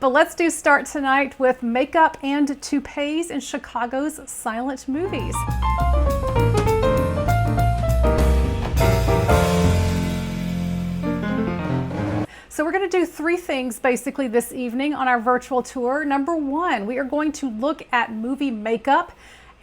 But let's start tonight with Makeup and Toupees in Chicago's silent movies. So we're going to do three things basically this evening on our virtual tour. Number one, we are going to look at movie makeup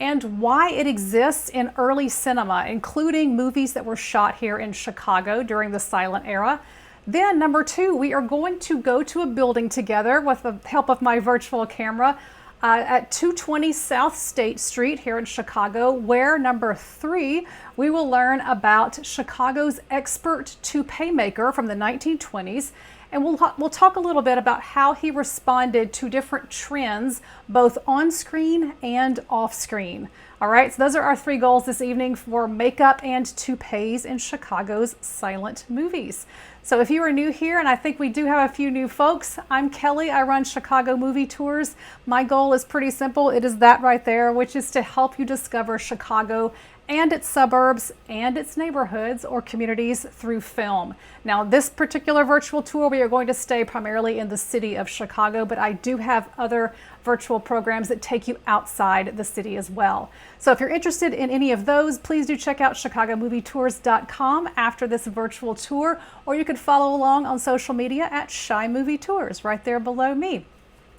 and why it exists in early cinema, including movies that were shot here in Chicago during the silent era. Then number two, we are going to go to a building together with the help of my virtual camera at 220 South State Street here in Chicago, where number three, we will learn about Chicago's expert toupee-maker from the 1920s. And we'll talk a little bit about how he responded to different trends, both on screen and off screen. All right, so those are our three goals this evening for Makeup and Toupees in Chicago's silent movies. So if you are new here, and I think we do have a few new folks, I'm Kelly. I run Chicago Movie Tours. My goal is pretty simple. It is that right there, which is to help you discover Chicago and its suburbs and its neighborhoods or communities through film. Now, this particular virtual tour, we are going to stay primarily in the city of Chicago, but I do have other virtual programs that take you outside the city as well. So if you're interested in any of those, please do check out chicagomovietours.com after this virtual tour, or you could follow along on social media at Shy Movie Tours right there below me.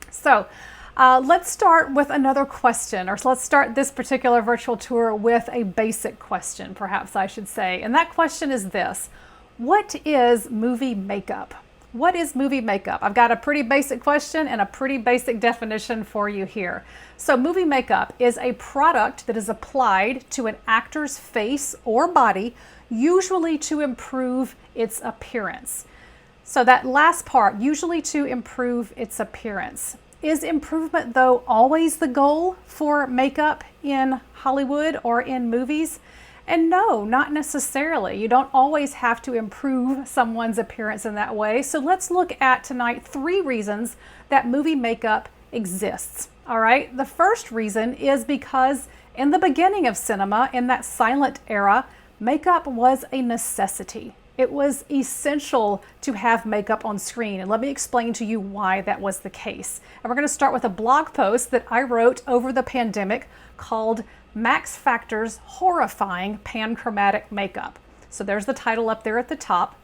So let's start with another question, or let's start this particular virtual tour with a basic question, perhaps I should say. And that question is this: what is movie makeup? What is movie makeup? I've got a pretty basic question and a pretty basic definition for you here. So movie makeup is a product that is applied to an actor's face or body, usually to improve its appearance. So that last part, usually to improve its appearance. Is improvement, though, always the goal for makeup in Hollywood or in movies? And no, not necessarily. You don't always have to improve someone's appearance in that way. So let's look at tonight three reasons that movie makeup exists. All right, the first reason is because in the beginning of cinema, in that silent era, makeup was a necessity. It was essential to have makeup on screen, and let me explain to you why that was the case. And we're going to start with a blog post that I wrote over the pandemic called Max Factor's Horrifying Panchromatic Makeup. So there's the title up there at the top.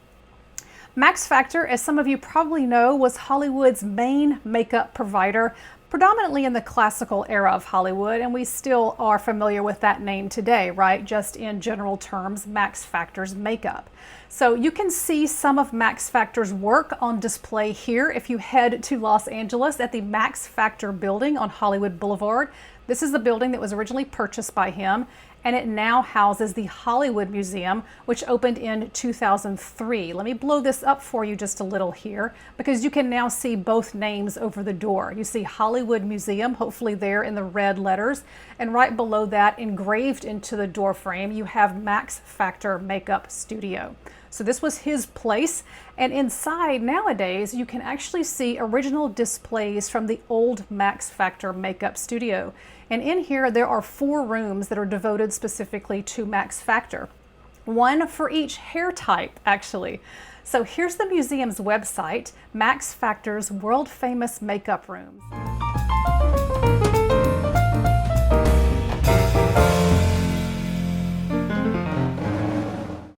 Max Factor, as some of you probably know, was Hollywood's main makeup provider, predominantly in the classical era of Hollywood, and we still are familiar with that name today, right? Just in general terms, Max Factor's makeup. So you can see some of Max Factor's work on display here if you head to Los Angeles at the Max Factor building on Hollywood Boulevard. This is the building that was originally purchased by him, and it now houses the Hollywood Museum, which opened in 2003. Let me blow this up for you just a little here, because you can now see both names over the door. You see Hollywood Museum, hopefully there in the red letters, and right below that, engraved into the door frame, you have Max Factor Makeup Studio. So this was his place, and inside nowadays you can actually see original displays from the old Max Factor Makeup Studio. And in here there are 4 rooms that are devoted specifically to Max Factor. One for each hair type, actually. So here's the museum's website, Max Factor's world famous makeup rooms.